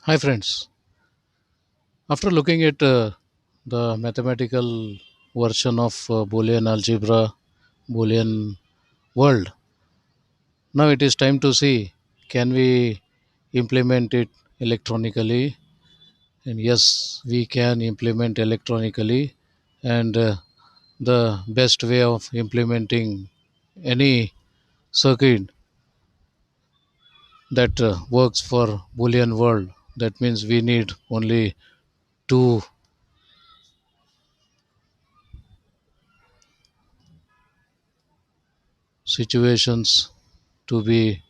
Hi, friends. After looking at the mathematical version of Boolean algebra, Boolean world, now it is time to see can we implement it electronically? And yes, we can implement electronically. And the best way of implementing any circuit that works for Boolean world, that means we need only two situations to be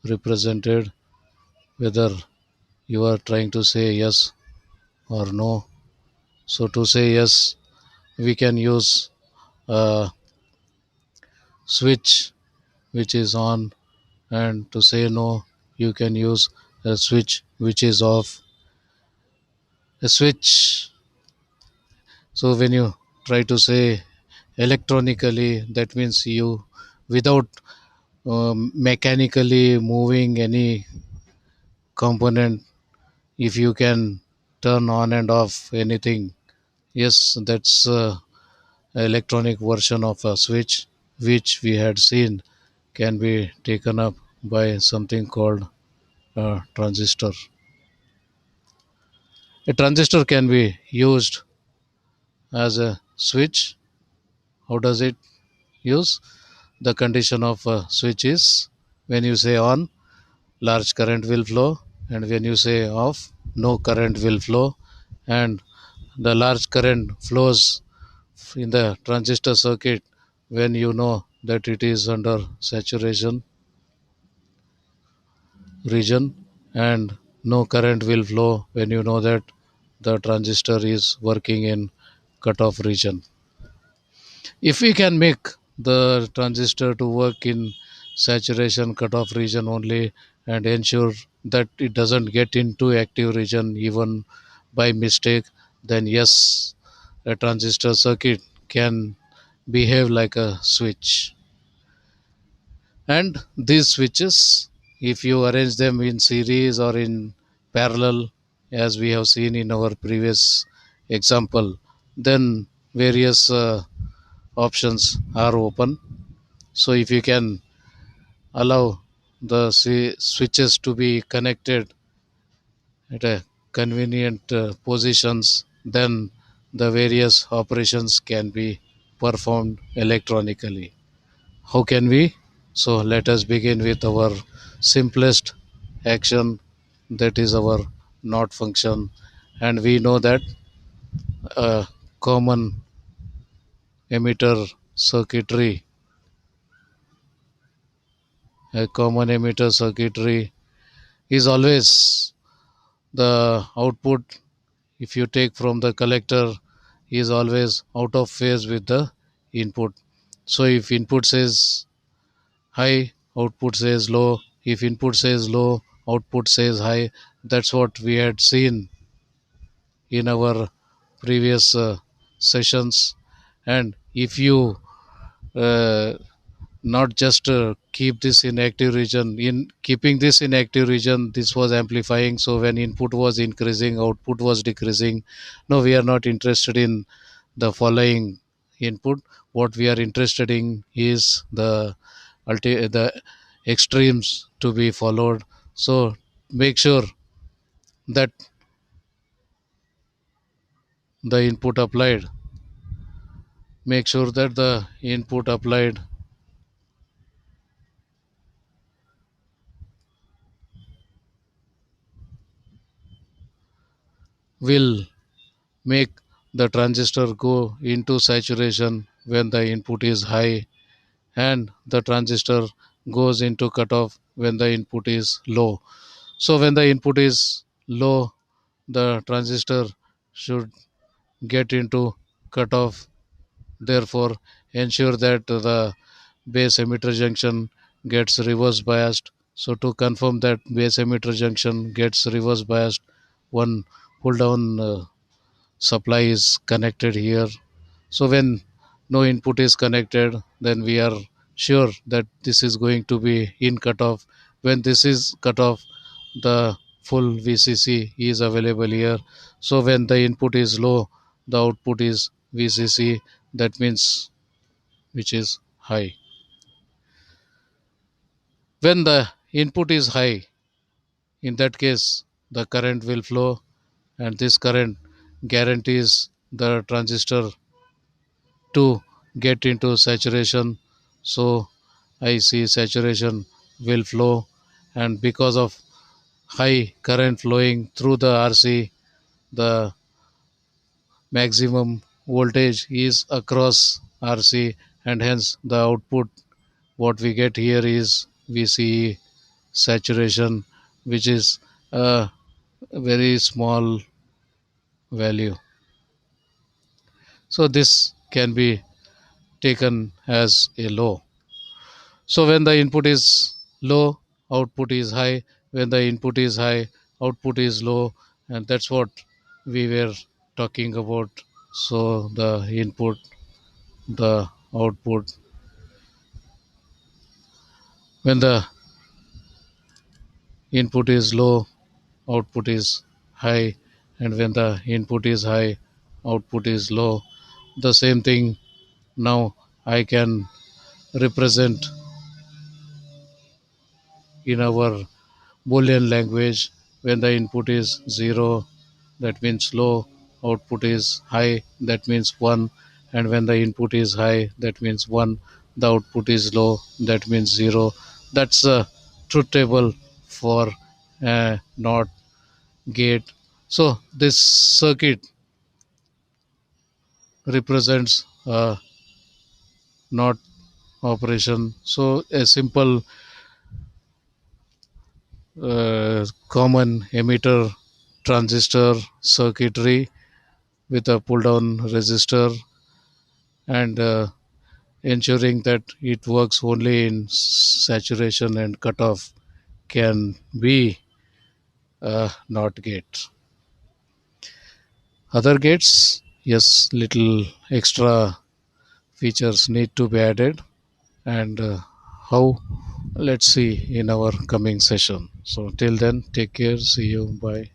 represented, whether you are trying to say yes or no. So to say yes, we can use a switch which is on, and to say no, you can use a switch which is off. A switch. So when you try to say electronically, that means you without mechanically moving any component, if you can turn on and off anything, yes, that's electronic version of a switch which we had seen can be taken up by something called a transistor. A transistor can be used as a switch. How does it use? The condition of a switch is when you say on, large current will flow, and when you say off, no current will flow, and the large current flows in the transistor circuit when you know that it is under saturation region, and no current will flow when you know that the transistor is working in cutoff region. If we can make the transistor to work in saturation cutoff region only and ensure that it doesn't get into active region even by mistake, then yes, a transistor circuit can behave like a switch. And these switches, if you arrange them in series or in parallel, as we have seen in our previous example, then various options are open. So if you can allow the switches to be connected at a convenient positions, then the various operations can be performed electronically. How can we? So let us begin with our simplest action, that is our not function. And we know that a common emitter circuitry, a common emitter circuitry is always the output, if you take from the collector, is always out of phase with the input. So if input says high, output says low. If input says low, output says high. That's what we had seen in our previous sessions. And if you uh, not just keep this in active region, in keeping this in active region, this was amplifying. So when input was increasing, output was decreasing. No, we are not interested in the following input. What we are interested in is the extremes to be followed. So make sure that the input applied, make sure that the input applied will make the transistor go into saturation when the input is high, and the transistor goes into cutoff when the input is low. So when the input is low, the transistor should get into cutoff. Therefore, ensure that the base emitter junction gets reverse biased. So to confirm that base emitter junction gets reverse biased, one pull down supply is connected here. So when no input is connected, then we are sure that this is going to be in cutoff. When this is cut off, the full VCC is available here. So when the input is low, the output is VCC, that means which is high. When the input is high, in that case the current will flow, and this current guarantees the transistor to get into saturation. So I see saturation will flow, and because of high current flowing through the RC, the maximum voltage is across RC, and hence the output what we get here is VCE saturation, which is a very small value. So this can be taken as a low. So when the input is low, output is high. When the input is high, output is low, and that's what we were talking about. So the input, the output. When the input is low, output is high, and when the input is high, output is low. The same thing now I can represent in our Boolean language. When the input is 0, that means low, output is high, that means 1, and when the input is high, that means 1, the output is low, that means 0. That's a truth table for a NOT gate. So this circuit represents a NOT operation. So a simple common emitter transistor circuitry with a pull down resistor, and ensuring that it works only in saturation and cutoff can be a NOT gate. Other gates, yes, little extra features need to be added, and how, let's see in our coming session. So till then, take care, see you, bye.